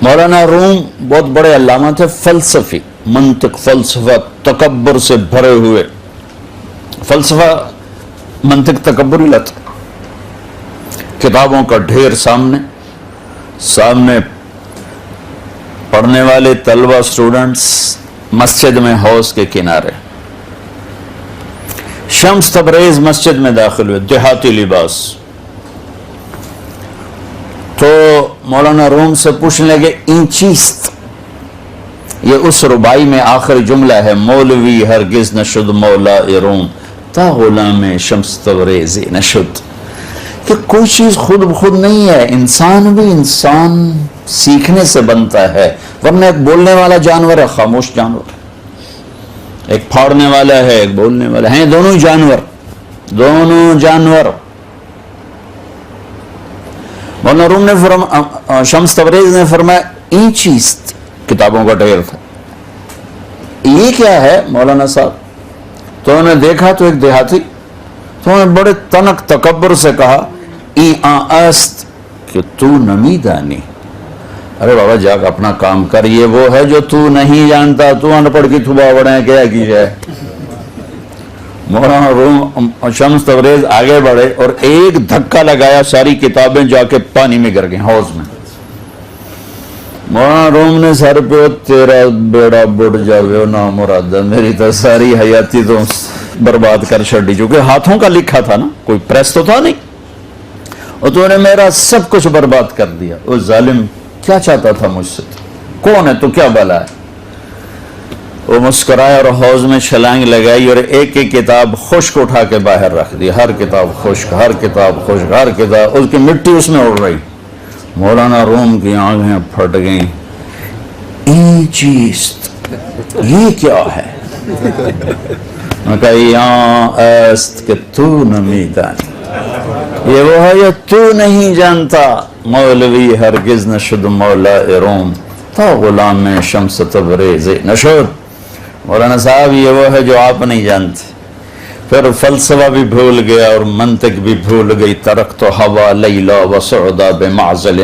مولانا روم بہت بڑے علامہ تھے، فلسفی، منطق، فلسفہ، تکبر سے بھرے ہوئے، فلسفہ منطق تکبر ہی لاتا، کتابوں کا ڈھیر سامنے پڑھنے والے طلبہ اسٹوڈنٹس مسجد میں حوض کے کنارے، شمس تبریز مسجد میں داخل ہوئے، دیہاتی لباس، تو مولانا روم سے پوچھنے لگے اینچیست، یہ اس ربائی میں آخری جملہ ہے، مولوی ہرگز نشد مولا روم تا غلام شمس تبریزی نشد، کہ کوئی چیز خود بخود نہیں ہے، انسان بھی انسان سیکھنے سے بنتا ہے، ورنہ ایک بولنے والا جانور ہے، خاموش جانور، ایک پھاڑنے والا ہے، ایک بولنے والا ہے، دونوں جانور۔ مولانا روم نے شمس تبریز نے فرمایا اینچیست، کتابوں کا ڈھیر تھا، یہ کیا ہے مولانا صاحب؟ تو انہوں نے دیکھا تو ایک دیہاتی، تو انہوں نے بڑے تنک تکبر سے کہا ای است، کہ تو نمی دانی۔ ارے بابا جاگ اپنا کام کر، یہ وہ ہے جو تو نہیں جانتا، تو ان پڑھ کی تھبا بڑھیں کیا کی جائے۔ مولانا روم شمس تبریز آگے بڑھے اور ایک دھکا لگایا، ساری کتابیں جا کے پانی میں گر گئیں، حوض میں۔ مولانا روم نے سر پہ، تیرا بیڑا بڑھ جاوے نا مراد، میری تو ساری حیاتی تو برباد کر چھڑی، چونکہ ہاتھوں کا لکھا تھا نا، کوئی پریس تو تھا نہیں، اور تو نے میرا سب کچھ برباد کر دیا۔ وہ ظالم کیا چاہتا تھا مجھ سے؟ کون ہے تو، کیا بلا ہے؟ وہ مسکرایا اور حوض میں چھلانگ لگائی اور ایک ایک کتاب خشک اٹھا کے باہر رکھ دی، ہر کتاب خشک، ہر کتاب خشک، ہر کتاب، اس کی مٹی اس میں اڑ رہی۔ مولانا روم کی آنکھیں پھٹ گئیں، این چیز یہ کیا ہے؟ میں کہا یہاں است کہ تو نمی دانی، یہ وہ ہے جو تو نہیں جانتا، مولوی ہرگز نشد مولا روم تا غلام شمس تبریز نشد۔ مولانا صاحب یہ وہ ہے جو آپ نہیں جانتے۔ پھر فلسفہ بھی بھول گیا اور منطق بھی بھول گئی، ترکت ہوا لیلا وسعدا بمعزل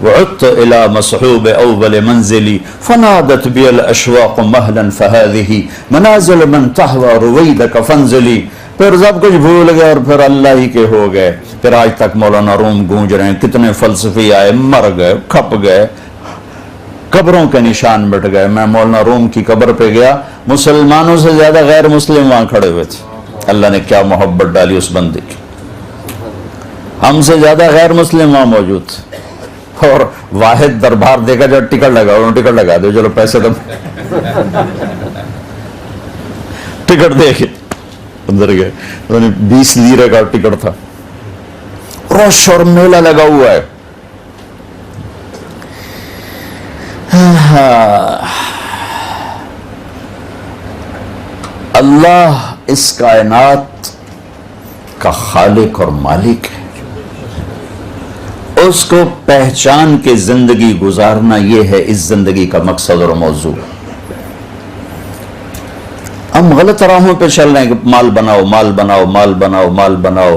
وعدت الى مصحوب اول منزلی فنادت بی الاشواق مہلا فهذه منازل من تحوى رویدک فانزلی۔ پھر سب کچھ بھول گئے اور پھر اللہ ہی کے ہو گئے۔ پھر آج تک مولانا روم گونج رہے ہیں، کتنے فلسفی آئے، مر گئے، کھپ گئے، قبروں کے نشان مٹ گئے۔ میں مولانا روم کی قبر پہ گیا، مسلمانوں سے زیادہ غیر مسلم وہاں کھڑے ہوئے تھے۔ اللہ نے کیا محبت ڈالی اس بندے کی، ہم سے زیادہ غیر مسلم وہاں موجود تھے، اور واحد دربار دیکھا جو ٹکٹ لگا، انہوں نے ٹکٹ لگا دو، چلو پیسے دو، ٹکٹ دے کے اندر گئے، 20 لیرے کا ٹکٹ تھا، رش اور میلہ لگا ہوا ہے۔ اللہ اس کائنات کا خالق اور مالک ہے، اس کو پہچان کے زندگی گزارنا، یہ ہے اس زندگی کا مقصد اور موضوع۔ ہم غلط راہوں پہ چل رہے ہیں کہ مال بناؤ، مال بناؤ، مال بناؤ، مال بناؤ،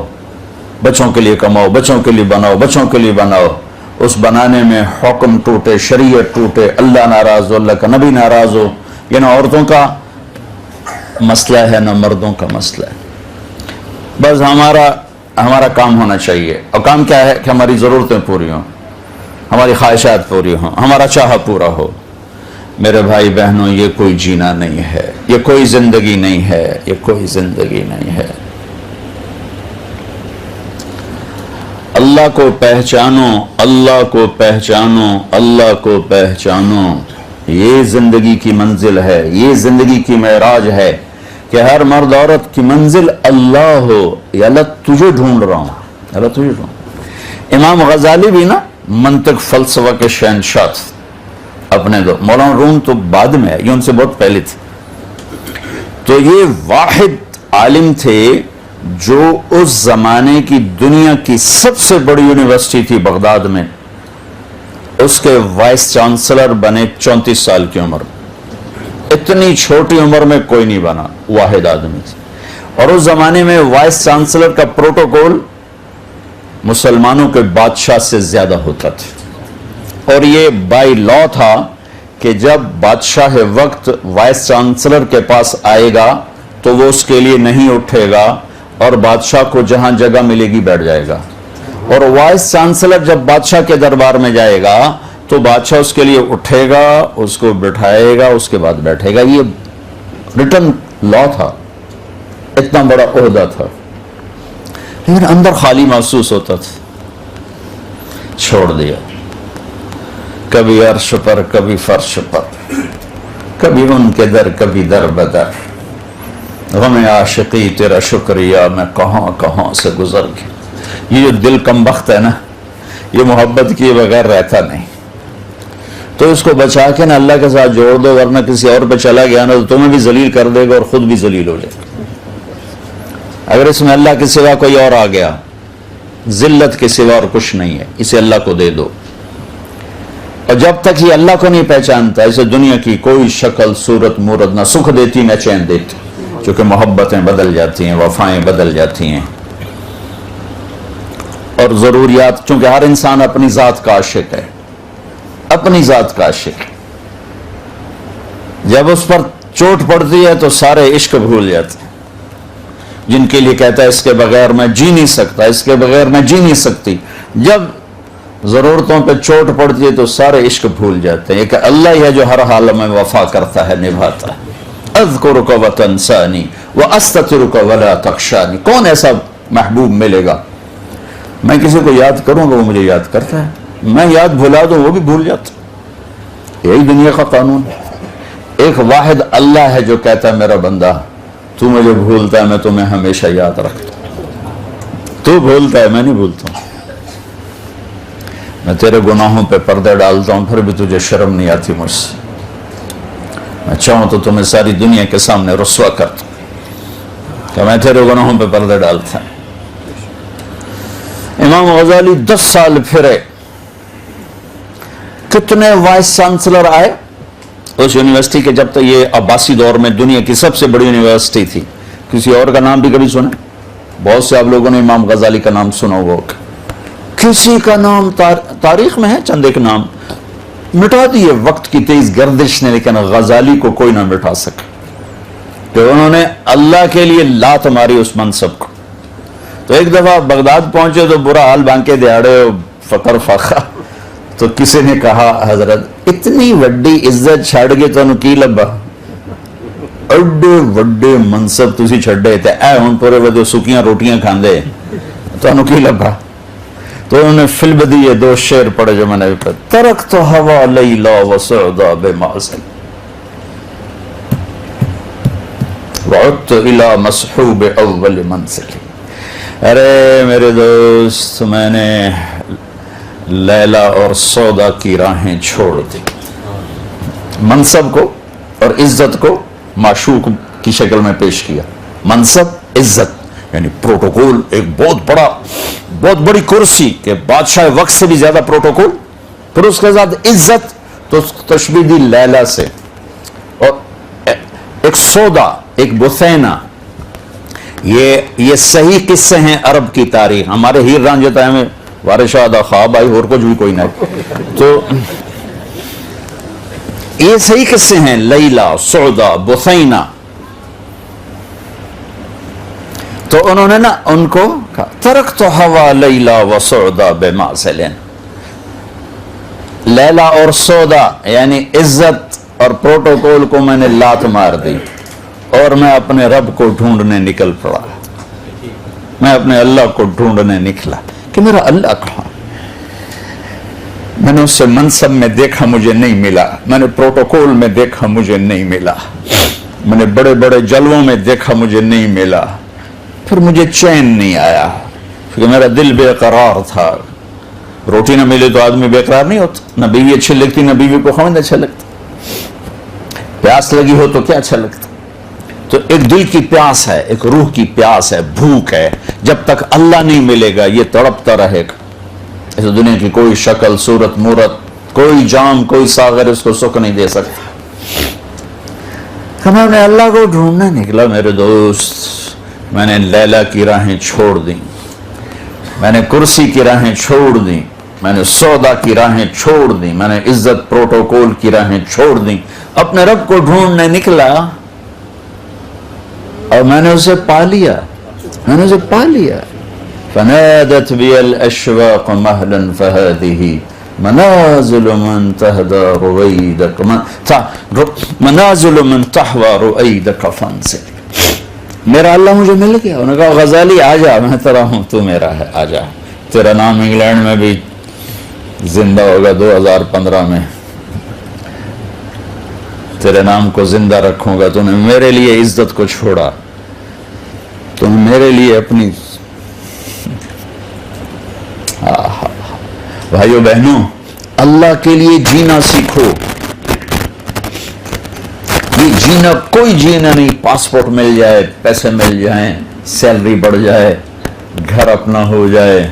بچوں کے لیے کماؤ، بچوں کے لیے بناؤ، بچوں کے لیے بناؤ۔ اس بنانے میں حکم ٹوٹے، شریعت ٹوٹے، اللہ ناراض ہو، اللہ کا نبی ناراض ہو۔ یہ نہ عورتوں کا مسئلہ ہے نہ مردوں کا مسئلہ ہے، بس ہمارا کام ہونا چاہیے، اور کام کیا ہے کہ ہماری ضرورتیں پوری ہوں، ہماری خواہشات پوری ہوں، ہمارا چاہا پورا ہو۔ میرے بھائی بہنوں، یہ کوئی جینا نہیں ہے، یہ کوئی زندگی نہیں ہے، یہ کوئی زندگی نہیں ہے۔ اللہ کو پہچانو، اللہ کو پہچانو، اللہ کو پہچانو، یہ زندگی کی منزل ہے، یہ زندگی کی معراج ہے کہ ہر مرد عورت کی منزل اللہ ہو، یا اللہ تجھے ڈھونڈ رہا ہوں، اللہ تجھے ڈھونڈ۔ امام غزالی بھی نا منطق فلسفہ کے شہنشاہ تھے اپنے دور، مولانا روم تو بعد میں ہے، یہ ان سے بہت پہلے تھے۔ تو یہ واحد عالم تھے جو اس زمانے کی دنیا کی سب سے بڑی یونیورسٹی تھی بغداد میں، اس کے وائس چانسلر بنے 34 سال کی عمر میں۔ اتنی چھوٹی عمر میں کوئی نہیں بنا، واحد آدمی تھے۔ اور اس زمانے میں وائس چانسلر کا پروٹوکول مسلمانوں کے بادشاہ سے زیادہ ہوتا تھا، اور یہ بائی لا تھا کہ جب بادشاہ وقت وائس چانسلر کے پاس آئے گا تو وہ اس کے لیے نہیں اٹھے گا اور بادشاہ کو جہاں جگہ ملے گی بیٹھ جائے گا، اور وائس چانسلر جب بادشاہ کے دربار میں جائے گا تو بادشاہ اس کے لیے اٹھے گا، اس کو بٹھائے گا، اس کے بعد بیٹھے گا۔ یہ ریٹن لا تھا، اتنا بڑا عہدہ تھا، لیکن اندر خالی محسوس ہوتا تھا۔ چھوڑ دیا، کبھی عرش پر کبھی فرش پر، کبھی ان کے در کبھی در بدر، غم عاشقی تیرا شکریہ میں کہاں کہاں سے گزر گیا۔ یہ جو دل کم بخت ہے نا، یہ محبت کیے بغیر رہتا نہیں، تو اس کو بچا کے نا اللہ کے ساتھ جوڑ دو، ورنہ کسی اور پہ چلا گیا نا تو تمہیں بھی ذلیل کر دے گا اور خود بھی ذلیل ہو جائے گا۔ اگر اس میں اللہ کے سوا کوئی اور آ گیا، ذلت کے سوا اور کچھ نہیں ہے، اسے اللہ کو دے دو۔ اور جب تک یہ اللہ کو نہیں پہچانتا، اسے دنیا کی کوئی شکل صورت مورت نہ سکھ دیتی نہ چین دیتی، چونکہ محبتیں بدل جاتی ہیں، وفائیں بدل جاتی ہیں، اور ضروریات، چونکہ ہر انسان اپنی ذات کا عاشق ہے، اپنی ذات کا عاشق۔ جب اس پر چوٹ پڑتی ہے تو سارے عشق بھول جاتے ہیں، جن کے لیے کہتا ہے اس کے بغیر میں جی نہیں سکتا، اس کے بغیر میں جی نہیں سکتی، جب ضرورتوں پہ چوٹ پڑتی ہے تو سارے عشق بھول جاتے ہیں کہ اللہ ہی ہے جو ہر حال میں وفا کرتا ہے، نبھاتا ہے۔ اذکرک وتنسانی واستترک ولا تخشانی۔ کون ایسا محبوب ملے گا؟ میں کسی کو یاد کروں گا وہ مجھے یاد کرتا ہے، میں یاد بھلا دوں وہ بھی بھول جاتا۔ یہی دنیا کا قانون ہے۔ ایک واحد اللہ ہے جو کہتا ہے میرا بندہ تو مجھے بھولتا ہے، میں تمہیں ہمیشہ یاد رکھتا ہوں۔ تو بھولتا ہے، میں نہیں بھولتا ہوں۔ میں تیرے گناہوں پہ پردے ڈالتا ہوں، پھر بھی تجھے شرم نہیں آتی مجھ سے۔ میں چاہوں تو تمہیں ساری دنیا کے سامنے رسوا کرتا ہوں کہ میں تیرے گناہوں پہ پردے ڈالتا ہوں۔ امام غزالی 10 سال پھرے، کتنے وائس چانسلر آئے اس یونیورسٹی کے، جب تک یہ عباسی دور میں دنیا کی سب سے بڑی یونیورسٹی تھی۔ کسی اور کا نام بھی کبھی سنا؟ بہت سے آپ لوگوں نے امام غزالی کا نام سنا ہوگا، کسی کا نام تاریخ میں ہے چند ایک نام مٹا دیے وقت کی تیز گردش نے، لیکن غزالی کو کوئی نہ مٹا سکا کہ انہوں نے اللہ کے لیے لات ماری اس منصب کو۔ تو ایک دفعہ بغداد پہنچے تو برا حال بانکے دیہڑے فقر فاقہ، تو کسی نے کہا حضرت اتنی وڈی عزت چھڑ کے تانوں کی لبا، اڈے وڈے منصب تسی چھڑے تے اے ہن پورے ودے سکیاں روٹیاں کھاندے تانوں کی لبا؟ تو انہوں نے فی البدیہ 2 شعر پڑھے جو میں نے پڑھا، ترکت ہوا لیلا وسعدا بمعزل وعدت الى مصحوب اول منزل۔ ارے میرے دوست، میں نے لیلا اور سودا کی راہیں چھوڑ دی، منصب کو اور عزت کو معشوق کی شکل میں پیش کیا۔ منصب، عزت، یعنی پروٹوکول، ایک بہت بڑی کرسی کہ بادشاہ وقت سے بھی زیادہ پروٹوکول، پھر اس کے ساتھ عزت، تو تشبیہ دی لیلا سے، اور ایک سودا، ایک بثینہ۔ یہ صحیح قصے ہیں عرب کی تاریخ، ہمارے ہیر رانجھتا ہے میں وارشہ دا خواب آئی اور کچھ بھی کوئی نہ، تو یہ صحیح قصے ہیں، لیلا، سودا، بثینہ۔ تو انہوں نے نا ان کو کہا ترکت ہوا لیلا و سودا بمعزل، لیلا اور سودا یعنی عزت اور پروٹوکول کو میں نے لات مار دی، اور میں اپنے رب کو ڈھونڈنے نکل پڑا، میں اپنے اللہ کو ڈھونڈنے نکلا کہ میرا اللہ کہاں۔ میں نے اسے منصب میں دیکھا، مجھے نہیں ملا، میں نے پروٹوکول میں دیکھا، مجھے نہیں ملا، میں نے بڑے بڑے جلووں میں دیکھا، مجھے نہیں ملا، پھر مجھے چین نہیں آیا کیونکہ میرا دل بے قرار تھا۔ روٹی نہ ملے تو آدمی بے قرار نہیں ہوتا، نہ بیوی اچھی لگتی نہ بیوی کو خاوند اچھا لگتا، پیاس لگی ہو تو کیا اچھا لگتا۔ تو ایک دل کی پیاس ہے، ایک روح کی پیاس ہے، بھوک ہے، جب تک اللہ نہیں ملے گا یہ تڑپتا رہے گا۔ اس دنیا کی کوئی شکل صورت مورت، کوئی جام، کوئی ساغر اس کو سکھ نہیں دے سکتا۔ میں نے اللہ کو ڈھونڈنے نکلا میرے دوست، میں نے لیلا کی راہیں چھوڑ دیں، میں نے کرسی کی راہیں چھوڑ دیں، میں نے سودا کی راہیں چھوڑ دی, میں نے عزت پروٹوکول کی راہیں چھوڑ دی, اپنے رب کو ڈھونڈنے نکلا اور میں نے اسے پا لیا, میں نے اسے پا لیا. فنادت بی الاشواق مہلا فہذه منازل من تہدى رویدک منازل من تحوى رویدک فانزل. میرا اللہ مجھے مل گیا. انہوں نے کہا غزالی آ جا, میں تیرا ہوں, تو میرا ہے, آ جا. تیرا نام انگلینڈ میں بھی زندہ ہوگا 2015 میں, تیرے نام کو زندہ رکھوں گا. تو نے میرے لیے عزت کو چھوڑا, تو نے میرے لیے اپنی. بھائیو بہنوں, اللہ کے لیے جینا سیکھو. یہ جینا کوئی جینا نہیں, پاسپورٹ مل جائے, پیسے مل جائیں, سیلری بڑھ جائے, گھر اپنا ہو جائے,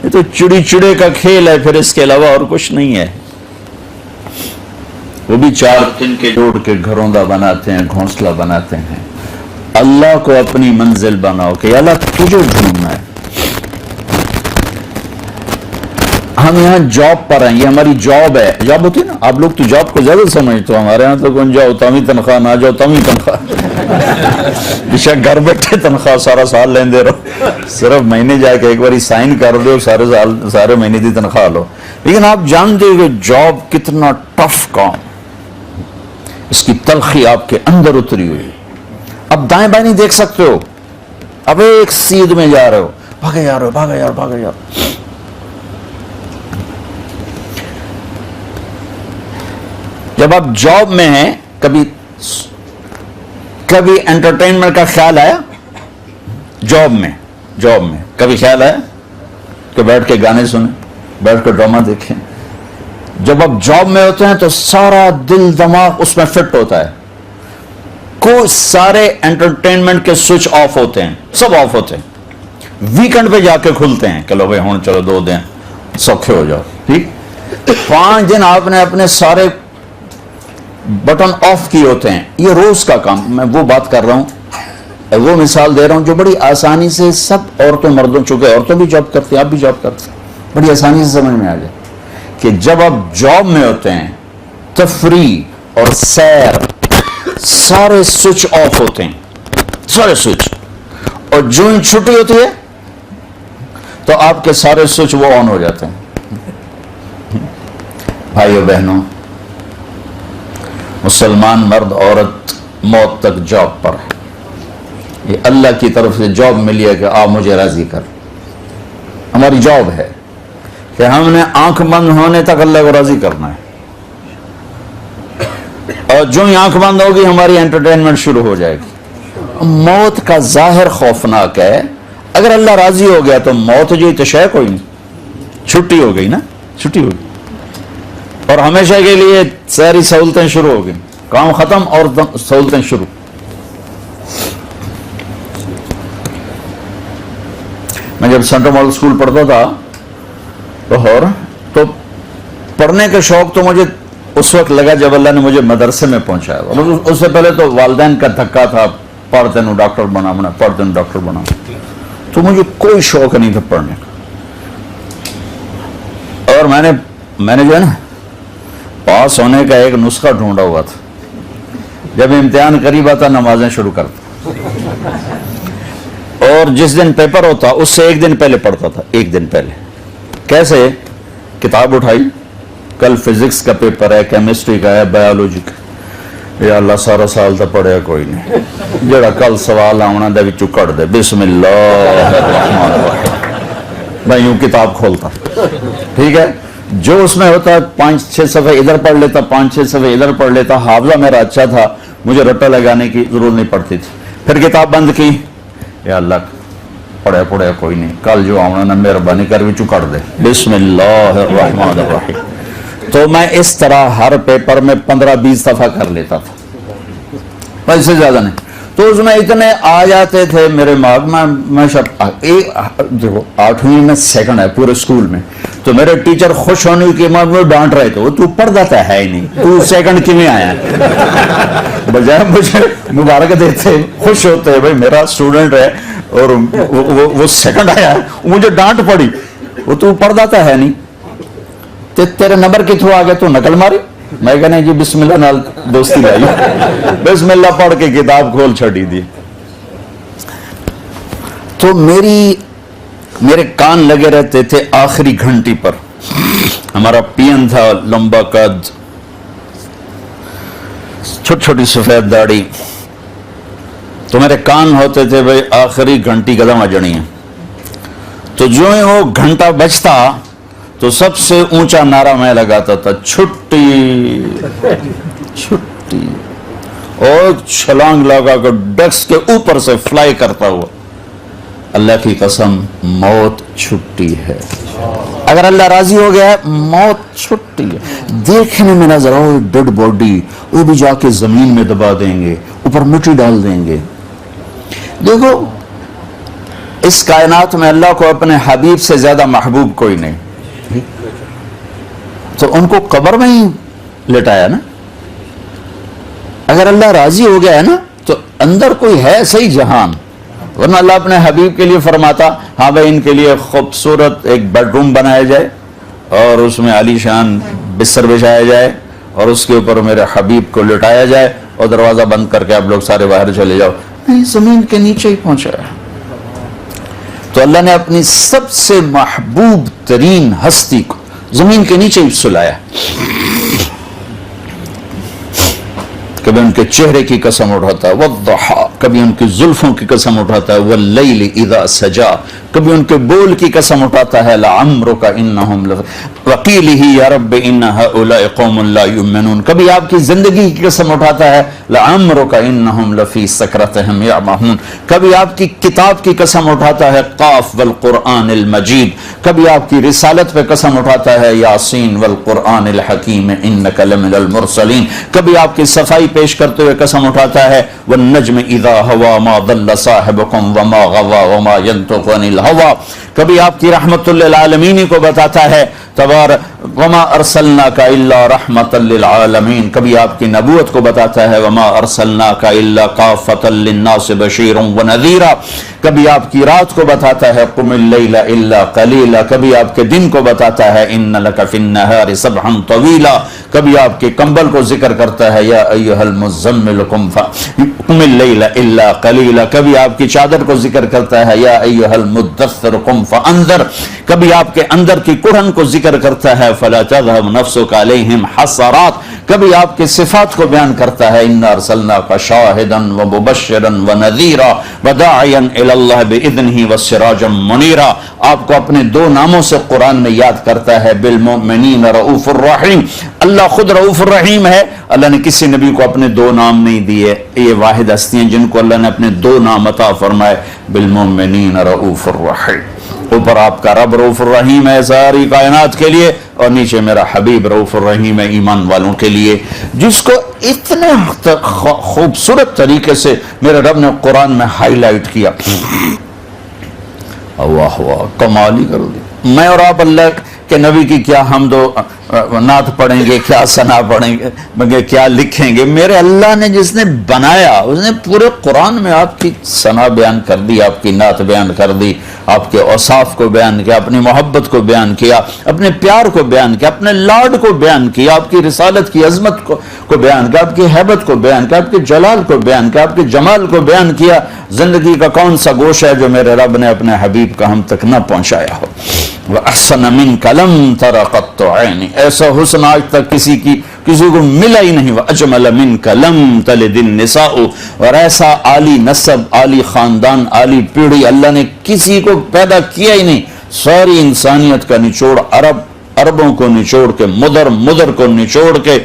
یہ تو چڑی چڑے کا کھیل ہے, پھر اس کے علاوہ اور کچھ نہیں ہے. وہ بھی 4 دن کے جوڑ کے گھروندا بناتے ہیں, گھونسلہ بناتے ہیں. اللہ کو اپنی منزل بناؤ کہ اللہ تجھے ڈھونڈنا ہے. ہم یہاں جاب پر ہیں, یہ ہماری جاب ہے. جاب ہوتی ہے نا, آپ لوگ تو جاب کو زیادہ سمجھتے ہو, ہمارے یہاں تو کون جاؤ تم ہی تنخواہ, نہ جاؤ تم ہی تنخواہ. بیشک گھر بیٹھے تنخواہ سارا سال لیندے رہو, صرف مہینے جا کے ایک باری سائن کر دو, سارے مہینے دی تنخواہ لو. لیکن آپ جانتے ہو کہ جاب کتنا ٹف کام, اس کی تلخی آپ کے اندر اتری ہوئی. اب دائیں بائیں نہیں دیکھ سکتے ہو, اب ایک سیدھ میں جا رہے ہو, بھاگے جا رہے ہو, بھاگے یار, بھاگے یار. جب آپ جاب میں ہیں, کبھی انٹرٹینمنٹ کا خیال آیا؟ جاب میں کبھی خیال آیا کہ بیٹھ کے گانے سنیں, بیٹھ کے ڈرامہ دیکھیں؟ جب آپ جاب میں ہوتے ہیں تو سارا دل دماغ اس میں فٹ ہوتا ہے. کوئی سارے انٹرٹینمنٹ کے سوئچ آف ہوتے ہیں, سب آف ہوتے ہیں. ویکنڈ پہ جا کے کھلتے ہیں کہ لو بھائی ہوں چلو 2 دن سوکھے ہو جاؤ, ٹھیک. 5 دن آپ نے اپنے سارے بٹن آف کیے ہوتے ہیں. یہ روز کا کام, میں وہ بات کر رہا ہوں, وہ مثال دے رہا ہوں جو بڑی آسانی سے سب عورتوں مردوں, چونکہ عورتیں بھی جاب کرتی ہیں, آپ بھی جاب کرتے ہیں, بڑی آسانی سے سمجھ میں آ جائے کہ جب آپ جاب میں ہوتے ہیں تفریح اور سیر سارے سوئچ آف ہوتے ہیں, سارے سوئچ. اور جو ہی چھٹی ہوتی ہے تو آپ کے سارے سوئچ وہ آن ہو جاتے ہیں. بھائیو بہنوں, مسلمان مرد عورت موت تک جاب پر ہے. یہ اللہ کی طرف سے جاب ملی ہے کہ آپ مجھے راضی کر. ہماری جاب ہے کہ ہم نے آنکھ بند ہونے تک اللہ کو راضی کرنا ہے, اور جو ہی آنکھ بند ہوگی ہماری انٹرٹینمنٹ شروع ہو جائے گی. موت کا ظاہر خوفناک ہے, اگر اللہ راضی ہو گیا تو موت جو تو شے کوئی نہیں, چھٹی ہو گئی نا, چھٹی ہو گئی, اور ہمیشہ کے لیے ساری سہولتیں شروع ہو گئی, کام ختم اور سہولتیں شروع. میں جب سینٹرل ماڈل اسکول پڑھتا تھا تو پڑھنے کا شوق تو مجھے اس وقت لگا جب اللہ نے مجھے مدرسے میں پہنچایا. اس سے پہلے تو والدین کا دھکا تھا, پڑھتے نو ڈاکٹر بنا, پڑھتے نو ڈاکٹر بنا, تو مجھے کوئی شوق نہیں تھا پڑھنے کا. اور میں نے جو ہے نا پاس ہونے کا ایک نسخہ ڈھونڈا ہوا تھا. جب امتحان قریب آتا نمازیں شروع کرتا, اور جس دن پیپر ہوتا اس سے 1 دن پہلے پڑھتا تھا, 1 دن پہلے. کیسے؟ کتاب اٹھائی, کل فزکس کا پیپر ہے, کیمسٹری کا ہے, بایولوجی کا, یا اللہ سارا سال تو پڑھیا کوئی نہیں, جڑا کل سوال آنا دے وچوں کٹ دے, بسم اللہ الرحمن الرحیم. میں یوں کتاب کھولتا, ٹھیک ہے, جو اس میں ہوتا 5-6 صفحے ادھر پڑھ لیتا, 5-6 صفحے ادھر پڑھ لیتا. حافظہ میرا اچھا تھا, مجھے رٹا لگانے کی ضرورت نہیں پڑتی تھی. پھر کتاب بند کی, یا اللہ پڑھیا کوئی نہیں, کل جو آنا نا مہربانی کر وچوں کٹ دے, بسم اللہ الرحمن الرحیم. تو میں اس طرح ہر پیپر میں 15-20 صفحہ کر لیتا تھا, اس سے زیادہ نہیں. تو اس میں اتنے آ جاتے تھے میرے دماغ میں. دیکھو 8ویں میں سیکنڈ ہے پورے اسکول میں, تو میرے ٹیچر خوش ہونے کی میں ڈانٹ رہے تھے, وہ تو پڑھ دیتا ہے ہی نہیں, تو سیکنڈ کیوں آیا ہے. بجائے مجھے مبارک دیتے, خوش ہوتے بھائی میرا اسٹوڈنٹ ہے اور وہ سیکنڈ آیا ہے, مجھے ڈانٹ پڑی, وہ تو پڑھ دیتا ہے نہیں. تیرے نمبر کے تھرو آ گیا تو نقل ماری. میں کہنا جی بسم اللہ نال دوستی لائی, بسم اللہ پڑھ کے کتاب کھول چھڑی دی. تو میرے کان لگے رہتے تھے آخری گھنٹی پر. ہمارا پین تھا, لمبا قد, چھوٹی چھوٹی سفید داڑھی, تو میرے کان ہوتے تھے بھائی آخری گھنٹی قدم آ جانی ہے. تو جو ہی وہ گھنٹہ بجتا تو سب سے اونچا نعرہ میں لگاتا تھا, چھٹی چھٹی, اور چھلانگ لگا کر ڈیسک کے اوپر سے فلائی کرتا ہوا. اللہ کی قسم موت چھٹی ہے. اگر اللہ راضی ہو گیا ہے موت چھٹی ہے. دیکھنے میں نظر آؤ ڈیڈ باڈی, وہ بھی جا کے زمین میں دبا دیں گے, اوپر مٹی ڈال دیں گے. دیکھو اس کائنات میں اللہ کو اپنے حبیب سے زیادہ محبوب کوئی نہیں, تو ان کو قبر میں ہی لٹایا نا. اگر اللہ راضی ہو گیا ہے نا تو اندر کوئی ہے صحیح جہان, ورنہ اللہ اپنے حبیب کے لیے فرماتا ہاں بھائی ان کے لیے خوبصورت ایک بیڈ روم بنایا جائے اور اس میں عالی شان بستر بچھایا جائے اور اس کے اوپر میرے حبیب کو لٹایا جائے اور دروازہ بند کر کے آپ لوگ سارے باہر چلے جاؤ. نہیں, زمین کے نیچے ہی پہنچایا. تو اللہ نے اپنی سب سے محبوب ترین ہستی کو زمین کے نیچے ہی سلایا. کبھی ان کے چہرے کی قسم اٹھاتا ہے والضحی, کبھی ان کی زلفوں کی قسم اٹھاتا ہے واللیل اذا سجا, کبھی ان کے بول کی قسم اٹھاتا ہے لعمرک انہم وقیلہ یا رب ان ہؤلاء قوم لا یؤمنون, کبھی آپ کی زندگی کی قسم اٹھاتا ہے لعمرک انہم لفی سکرتہم یعمہون, کبھی آپ کی کتاب کی قسم اٹھاتا ہے قاف والقرآن المجید, کبھی آپ کی رسالت پہ قسم اٹھاتا ہے یاسین والقرآن الحکیم انک لمن المرسلین, کبھی آپ کی صفائی پیش کرتے ہوئے قسم اٹھاتا ہے والنجم اذا ہوا ما ضل صاحبکم وما غوا وما ينطق عن الہوا, کبھی آپ کی رحمت للعالمین کو بتاتا ہے وما ارسلناک الا رحمتا للعالمین, کبھی آپ کی نبوت کو بتاتا ہے وما ارسلناک الا کافتا للناس بشیرا ونذیرا, کبھی آپ کی رات کو بتاتا ہے قم اللیل الا قلیلا, کبھی آپ کے دن کو بتاتا ہے ان لک فی النہار سبحا طویلا, کبھی آپ کے کمبل کو ذکر کرتا ہے یا ایھا المزمل قم اللیل الا قلیلا, کبھی آپ کی چادر کو ذکر کرتا ہے یا ایھا المدثر قم فانذر, کبھی آپ کے اندر کی کڑھن کو ذکر کرتا ہے فلا تذهب نفسك علیہم حسرات, کبھی آپ کے صفات کو بیان کرتا ہے انا ارسلناک شاہدا ومبشرا ونذیرا وداعیا الی اللہ باذنہ وسراجا منیرا. آپ کو اپنے دو ناموں سے قرآن میں یاد کرتا ہے بالمؤمنین رؤوف الرحیم, اللہ خود رؤوف الرحیم ہے. اللہ نے کسی نبی کو اپنے دو نام نہیں دیے, یہ واحد ہستیاں جن کو اللہ نے اپنے دو نام عطا فرمائے بالمؤمنین رؤوف الرحیم. اوپر آپ کا رب رؤوف الرحیم ہے ساری کائنات کے لیے, اور نیچے میرا حبیب رؤوف الرحیم ہے ایمان والوں کے لیے, جس کو اتنے خوبصورت طریقے سے میرے رب نے قرآن میں ہائی لائٹ کیا. واہ واہ, کمال ہی کر دی. میں اور آپ اللہ کے نبی کی کیا حمد و نعت پڑھیں گے, کیا ثنا پڑھیں گے, کیا لکھیں گے. میرے اللہ نے جس نے بنایا اس نے پورے قرآن میں آپ کی ثنا بیان کر دی, آپ کی نعت بیان کر دی, آپ کے اوصاف کو بیان کیا, اپنی محبت کو بیان کیا, اپنے پیار کو بیان کیا, اپنے لاڈ کو بیان کیا, آپ کی رسالت کی عظمت کو بیان کیا, آپ کی ہیبت کو بیان کیا, آپ کے جلال کو بیان کیا, آپ کے جمال کو بیان کیا. زندگی کا کون سا گوشہ ہے جو میرے رب نے اپنے حبیب کا ہم تک نہ پہنچایا ہو. وَأَحْسَنَ مِنْكَ لَمْ تَرَ قَطُّ عَيْنِ, ایسا حسن آج تک کسی کو ملا ہی نہیں. وَأَجْمَلَ مِنْكَ لَمْ تَلِدِ النِّسَاءُ, اور ایسا عالی نسب, عالی خاندان, عالی پیڑھی اللہ نے کسی کو پیدا کیا ہی نہیں. ساری انسانیت کا نچوڑ عربوں کو نچوڑ کے, مدر کو نچوڑ کے,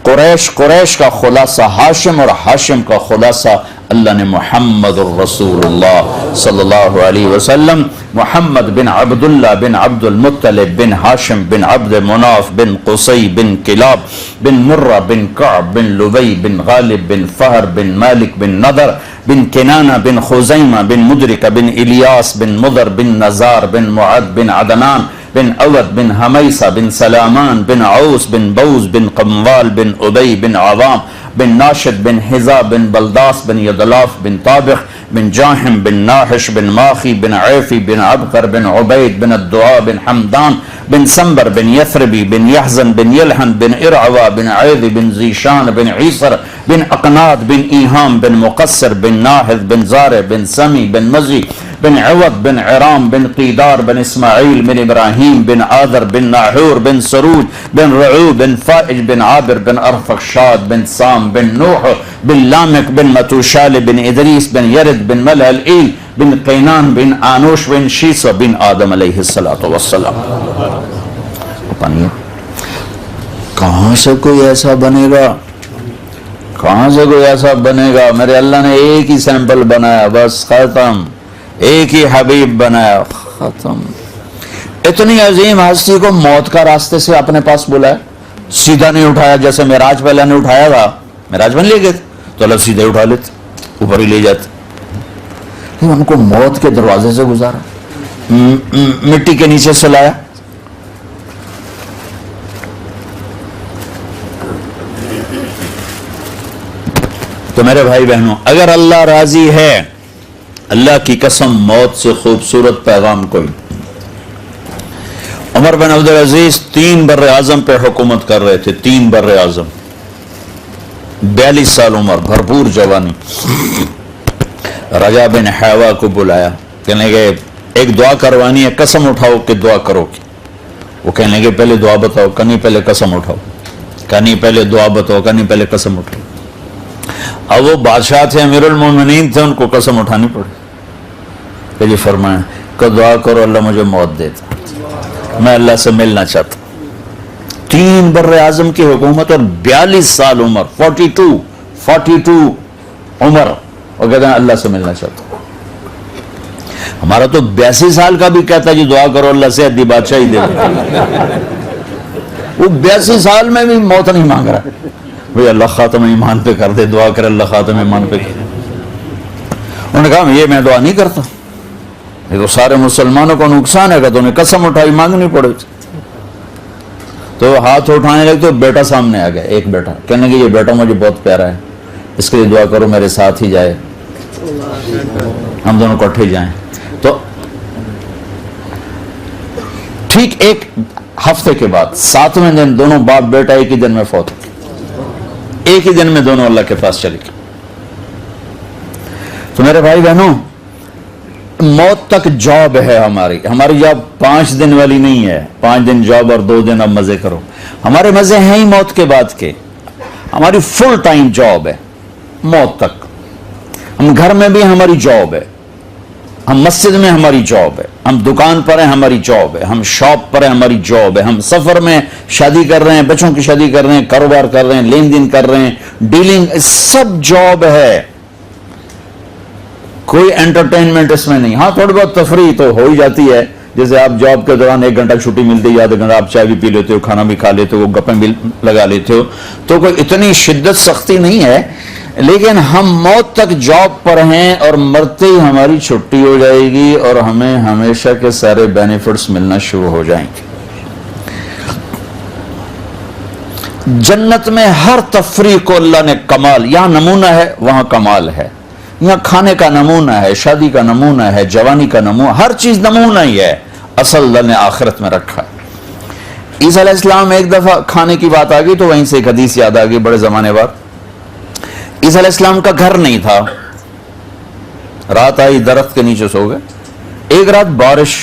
قریش کا خلاصہ ہاشم, اور ہاشم کا خلاصہ اللہ نے محمد الرسول اللہ صلی اللہ علیہ وسلم, محمد بن عبداللہ بن عبد المطلب بن ہاشم بن عبد مناف بن قصی بن کلاب بن مرہ بن کعب بن لبی بن غالب بن فہر بن مالک بن نضر بن کنانہ بن خزیمہ بن مدرکہ بن الیاس بن مضر بن نزار بن معد بن عدنان بن اود بن حمیسہ بن سلامان بن عوس بن بوز بن قموال بن ابی بن عوام بن ناشد بن حزا بن بلداس بن یدلاف بن طابخ بن جاہم بن ناحش بن ماخی بن عیفی بن عبقر بن عبید بن الدعاء بن حمدان بن سنبر بن یثربی بن یحزن بن یلحن بن ارعوا بن عید بن زیشان بن عیسر بن اقناد بن ایہام بن مقصر بن ناحذ بن زارع بن سمی بن مزی بن عوض بن عرام بن قیدار بن اسماعیل بن ابراہیم بن آذر بن ناحور بن سروج بن رعو بن فائج بن عابر بن ارفخشاد بن سام بن نوح بن لامک بن متوشال بن ادریس بن یرد بن ملعیل بن قینان بن آنوش بن شیس بن آدم علیہ السلام. کہاں سے کوئی ایسا بنے گا؟ کہاں سے کوئی ایسا بنے گا؟ میرے اللہ نے ایک ہی سیمپل بنایا، بس ختم. ایک ہی حبیب بنایا، ختم. اتنی عظیم ہستی کو موت کا راستے سے اپنے پاس بلایا، سیدھا نہیں اٹھایا. جیسے معراج پہ اللہ نے اٹھایا تھا، معراج میں لے گئے تو اللہ سیدھے اٹھا لیتے، اوپر ہی لے جاتے. ان کو موت کے دروازے سے گزارا، مٹی کے نیچے سے لایا. تو میرے بھائی بہنوں، اگر اللہ راضی ہے، اللہ کی قسم موت سے خوبصورت پیغام کوئی. عمر بن عبدالعزیز 3 بر اعظم پہ حکومت کر رہے تھے، 3 بر اعظم، 42 سال عمر، بھرپور جوانی. رجا بن حیوہ کو بلایا، کہنے لگے ایک دعا کروانی ہے، قسم اٹھاؤ کہ دعا کرو گے. وہ کہنے لگے پہلے دعا بتاؤ. کنی پہلے قسم اٹھاؤ. کنی پہلے دعا بتاؤ. کنی پہلے قسم اٹھاؤ. اب وہ بادشاہ تھے، امیر المومنین تھے، ان کو قسم اٹھانی پڑی کہ جی فرمائیں کہ دعا کرو اللہ مجھے موت دیتا، میں اللہ سے ملنا چاہتا. 3 بر اعظم کی حکومت اور 42 سال عمر، 42 عمر، اور کہتے ہیں اللہ سے ملنا چاہتا. ہمارا تو 82 سال کا بھی کہتا ہے جی دعا کرو اللہ سے ادی بادشاہ ہی دے. وہ 82 سال میں بھی موت نہیں مانگ رہا. بھئی اللہ خاتم ایمان پہ کر دے، دعا کر اللہ خاتم ایمان پہ کر. انہوں نے کہا یہ میں دعا نہیں کرتا، یہ تو سارے مسلمانوں کو نقصان ہے. کہ تو انہیں قسم اٹھائی، مانگنی پڑے. تو ہاتھ اٹھانے لگے تو بیٹا سامنے آ گیا، ایک بیٹا. کہنے لگے یہ بیٹا مجھے بہت پیارا ہے، اس کے لیے دعا کرو میرے ساتھ ہی جائے، ہم دونوں اکٹھے جائیں. تو ٹھیک 1 ہفتے کے بعد 7ویں دن دونوں باپ بیٹا ایک ہی دن میں فوت، ایک ہی دن میں دونوں اللہ کے پاس چلے گئے. تو میرے بھائی بہنوں، موت تک جاب ہے ہماری جاب 5 دن والی نہیں ہے. 5 دن جاب اور 2 دن اب مزے کرو. ہمارے مزے ہیں ہی موت کے بعد کے. ہماری فل ٹائم جاب ہے موت تک. ہم گھر میں بھی ہماری جاب ہے، ہم مسجد میں ہماری جاب ہے، ہم دکان پر ہیں ہماری جاب ہے، ہم شاپ پر ہیں ہماری جاب ہے، ہم سفر میں شادی کر رہے ہیں، بچوں کی شادی کر رہے ہیں، کاروبار کر رہے ہیں، لین دین کر رہے ہیں، ڈیلنگ، سب جاب ہے. کوئی انٹرٹینمنٹ اس میں نہیں. ہاں تھوڑی بہت تفریح تو ہو ہی جاتی ہے، جیسے آپ جاب کے دوران 1 گھنٹہ چھٹی ملتی ہے، 1/2 گھنٹہ آپ چائے بھی پی لیتے ہو، کھانا بھی کھا لیتے ہو، گپیں بھی لگا لیتے ہو، تو کوئی اتنی شدت سختی نہیں ہے. لیکن ہم موت تک جاب پر ہیں اور مرتے ہی ہماری چھٹی ہو جائے گی اور ہمیں ہمیشہ کے سارے بینیفٹس ملنا شروع ہو جائیں گے. جنت میں ہر تفریح کو اللہ نے کمال، یہاں نمونہ ہے وہاں کمال ہے. یہاں کھانے کا نمونہ ہے، شادی کا نمونہ ہے، جوانی کا نمونہ، ہر چیز نمونہ ہی ہے. اصل اللہ نے آخرت میں رکھا ہے. عیسیٰ علیہ السلام ایک دفعہ کھانے کی بات آ گئی تو وہیں سے ایک حدیث یاد آ گئی بڑے زمانے بعد. عیسیٰ علیہ السلام کا گھر نہیں تھا، رات آئی درخت کے نیچے سو گئے. ایک رات بارش،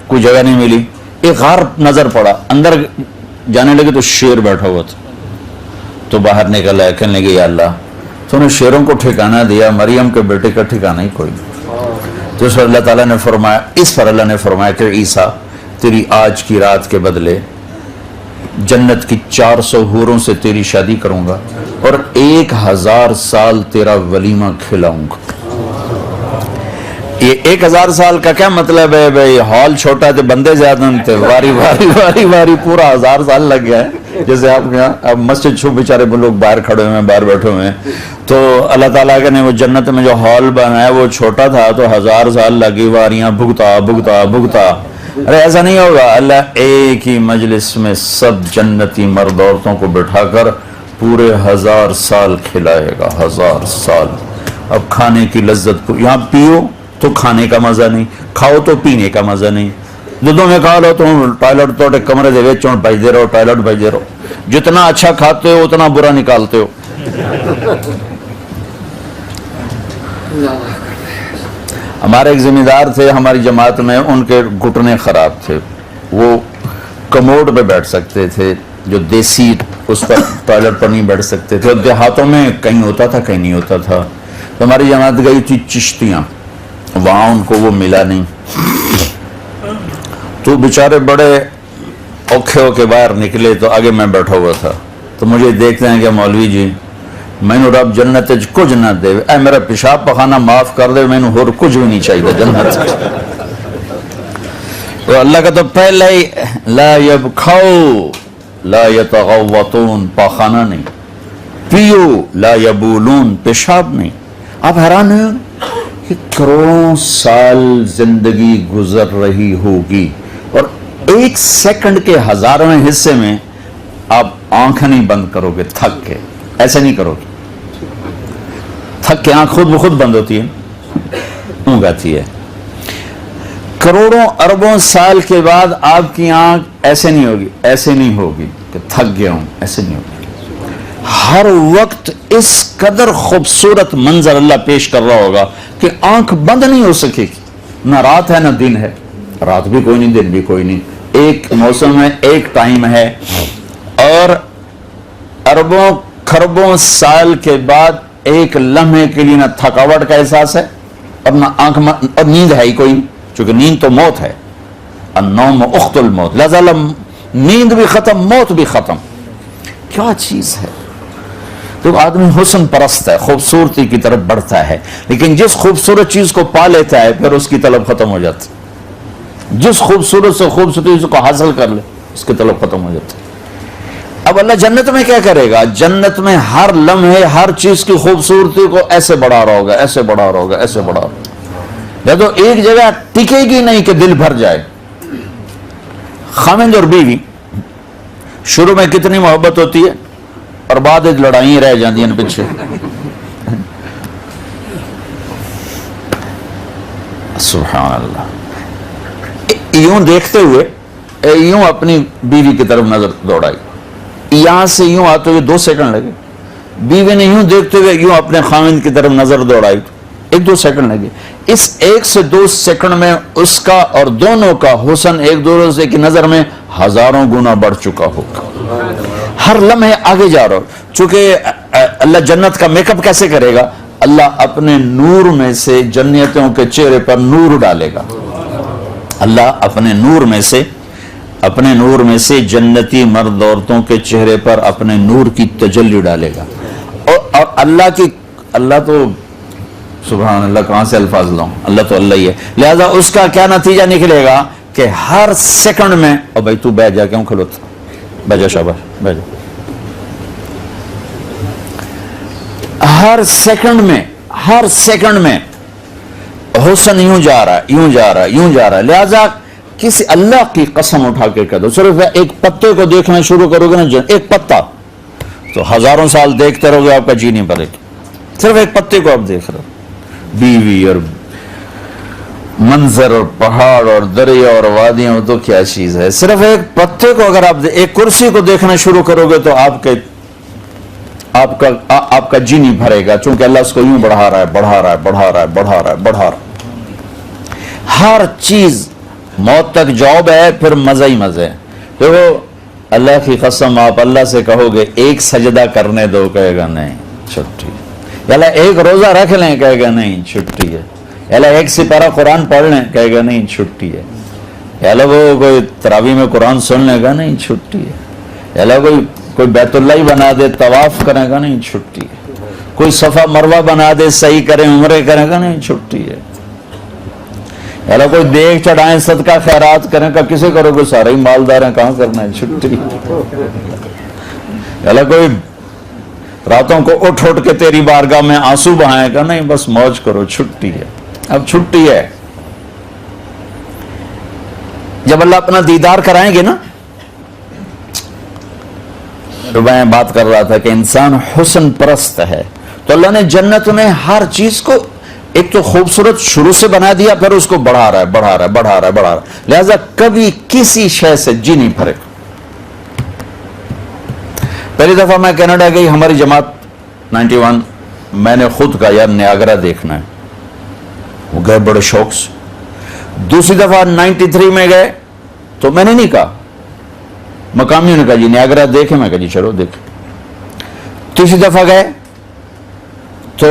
کوئی جگہ نہیں ملی، ایک غار نظر پڑا، اندر جانے لگے تو شیر بیٹھا ہوا تھا. تو باہر نکل آئے، کہنے لگے یا اللہ تو نے شیروں کو ٹھکانہ دیا، مریم کے بیٹے کا ٹھکانہ ہی کوئی نہیں. تو اس پر اللہ تعالیٰ نے فرمایا، اس پر اللہ نے فرمایا کہ عیسیٰ تیری آج کی رات کے بدلے جنت کی 400 حوروں سے تیری شادی کروں گا اور 1000 سال تیرا ولیمہ کھلاؤں گا. یہ 1000 سال کا کیا مطلب ہے بھائی؟ ہال چھوٹا تھے، بندے زیادہ تھے، واری واری واری واری پورا 1000 سال لگ گیا ہے. جیسے آپ کے اب مسجد چھو بیچارے لوگ باہر کھڑے ہوئے ہیں، باہر بیٹھے ہوئے ہیں، تو اللہ تعالیٰ کے نے وہ جنت میں جو ہال بنایا وہ چھوٹا تھا تو 1000 سال لگی، واریاں بھگتا بھگتا بھگتا. ارے ایسا نہیں ہوگا. اللہ ایک ہی مجلس میں سب جنتی مرد عورتوں کو بٹھا کر پورے 1000 سال کھلائے گا. 1000 سال. اب کھانے کی لذت کو یہاں پیو تو کھانے کا مزہ نہیں، کھاؤ تو پینے کا مزہ نہیں. جدوں میں کہا لو تم ٹوائلٹ تو کمرے دے وچ ہن بھجدے رہو، ٹوائلٹ بھجدے رہو، جتنا اچھا کھاتے ہو اتنا برا نکالتے ہو. ہمارے ایک ذمہ دار تھے ہماری جماعت میں، ان کے گھٹنے خراب تھے، وہ کموڈ پہ بیٹھ سکتے تھے، جو دیسی اس پر ٹوائلٹ پر نہیں بیٹھ سکتے تھے. دیہاتوں میں کہیں ہوتا تھا کہیں نہیں ہوتا تھا. تو ہماری جماعت گئی تھی چشتیاں، وہاں ان کو وہ ملا نہیں. تو بیچارے بڑے اوکھے ہو کے باہر نکلے تو آگے میں بیٹھا ہوا تھا. تو مجھے دیکھتے ہیں کہ مولوی جی مینو رب جنت کچھ نہ دے، اے میرا پیشاب پخانا معاف کر دے، مینو ہور کچھ بھی نہیں چاہیے جنت. تو اللہ کا تو پہلے ہی لا یبخو لا یتغوطون، پاخانہ نہیں، پیو لا یبولون، پیشاب نہیں. آپ حیران ہیں کہ کروڑوں سال زندگی گزر رہی ہوگی اور ایک سیکنڈ کے ہزارویں حصے میں آپ آنکھ نہیں بند کرو گے تھک کے، ایسے نہیں کرو گے. تھک کے آنکھ خود بخود بند ہوتی ہے، اونگ آتی ہے. کروڑوں اربوں سال کے بعد آپ کی آنکھ ایسے نہیں ہوگی، ایسے نہیں ہوگی کہ تھک گیا ہوں، ایسے نہیں ہوگی. ہر وقت اس قدر خوبصورت منظر اللہ پیش کر رہا ہوگا کہ آنکھ بند نہیں ہو سکے گی. نہ رات ہے نہ دن ہے، رات بھی کوئی نہیں دن بھی کوئی نہیں، ایک موسم ہے، ایک ٹائم ہے. اور اربوں خربوں سال کے بعد ایک لمحے کے لیے نہ تھکاوٹ کا احساس ہے اور نہ آنکھ اور نیند ہے ہی کوئی نہیں، چونکہ نیند تو موت ہے. النوم اخت الموت، لہذا نیند بھی ختم، موت بھی ختم. کیا چیز ہے! تو آدمی حسن پرست ہے، خوبصورتی کی طرف بڑھتا ہے، لیکن جس خوبصورت چیز کو پا لیتا ہے پھر اس کی طلب ختم ہو جاتی. جس خوبصورت سے خوبصورت چیز کو حاصل کر لے اس کی طلب ختم ہو جاتی. اب اللہ جنت میں کیا کرے گا؟ جنت میں ہر لمحے ہر چیز کی خوبصورتی کو ایسے بڑھا رہا ہوگا، ایسے بڑھا رہا ہوگا، ایسے بڑھا رہا ہوگا. یا تو ایک جگہ ٹکے گی نہیں کہ دل بھر جائے. خاوند اور بیوی شروع میں کتنی محبت ہوتی ہے اور بعد لڑائیں رہ جاتی ہیں پیچھے. سبحان اللہ. یوں دیکھتے ہوئے یوں اپنی بیوی کی طرف نظر دوڑائی، یہاں سے یوں آتے ہوئے 2 سیکنڈ لگے. بیوی نے یوں دیکھتے ہوئے یوں اپنے خاوند کی طرف نظر دوڑائی، 1-2 سیکنڈ لگے. اس 1 سے 2 سیکنڈ میں اس کا اور دونوں کا حسن ایک دوسرے کی نظر میں ہزاروں گنا بڑھ چکا ہوگا. ہر لمحے آگے جا رہا ہو. چونکہ اللہ جنت کا میک اپ کیسے کرے گا؟ اللہ اپنے نور میں سے جنتیوں کے چہرے پر نور ڈالے گا. اللہ اپنے نور میں سے جنتی مرد عورتوں کے چہرے پر اپنے نور کی تجلی ڈالے گا. اور اللہ تو سبحان اللہ، کہاں سے الفاظ لاؤں، اللہ تو اللہ ہی ہے. لہذا اس کا کیا نتیجہ نکلے گا کہ ہر سیکنڈ میں او بھائی تو بیٹھ جا، کیوں کھلوتا، بیٹھ جا، شاباش بیٹھ جا. ہر سیکنڈ میں حسن یوں جا رہا ہے. لہذا کسی اللہ کی قسم اٹھا کے کہہ دو، صرف ایک پتے کو دیکھنا شروع کرو گے نا، ایک پتا تو ہزاروں سال دیکھتے رہو گے، آپ کا جی نہیں بھرے گا. صرف ایک پتے کو آپ دیکھ رہے ہو، بیوی اور منظر اور پہاڑ اور دریا اور وادیاں، تو کیا چیز ہے. صرف ایک پتے کو اگر آپ ایک کرسی کو دیکھنا شروع کرو گے تو آپ کا جی نہیں بھرے گا، چونکہ اللہ اس کو یوں بڑھا رہا ہے. ہر چیز موت تک جاب ہے، پھر مزہ ہی مزہ ہے. دیکھو اللہ کی قسم، آپ اللہ سے کہو گے ایک سجدہ کرنے دو، کہے گا نہیں چھٹی. اللہ ایک روزہ رکھ لیں، کہے گا نہیں چھٹی ہے. اللہ ایک سپارہ قرآن پڑھ لیں، کہے گا نہیں چھٹی ہے. اللہ وہ کوئی تراویح میں قرآن سن لے گا، نہیں چھٹی ہے. اللہ کوئی بیت اللہ ہی بنا دے، طواف کرے گا، نہیں چھٹی ہے. کوئی صفا مروہ بنا دے، صحیح کریں، عمرے کرے گا، نہیں چھٹی ہے. اللہ کوئی دیکھ چڑھائیں، صدقہ خیرات کریں، کہ کسے کرو گے، سارے ہی مالدار ہیں، کہاں کرنا ہے، چھٹی. اللہ کوئی راتوں کو اٹھ کے تیری بارگاہ میں آنسو بہائے گا، نہیں بس موج کرو، چھٹی ہے. اب چھٹی ہے. جب اللہ اپنا دیدار کرائیں گے نا، تو میں بات کر رہا تھا کہ انسان حسن پرست ہے، تو اللہ نے جنت میں ہر چیز کو ایک تو خوبصورت شروع سے بنا دیا، پھر اس کو بڑھا رہا ہے، لہذا کبھی کسی شے سے جی نہیں پھرے۔ پہلی دفعہ میں کینیڈا گئی، ہماری جماعت 91، میں نے خود کہا یار نیاگرا دیکھنا ہے، وہ گئے بڑے شوق سے۔ دوسری دفعہ 93 میں گئے تو میں نے نہیں کہا، مقامیوں نے کہا جی نیاگرا دیکھیں، میں کہا جی چلو دیکھیں۔ تیسری دفعہ گئے تو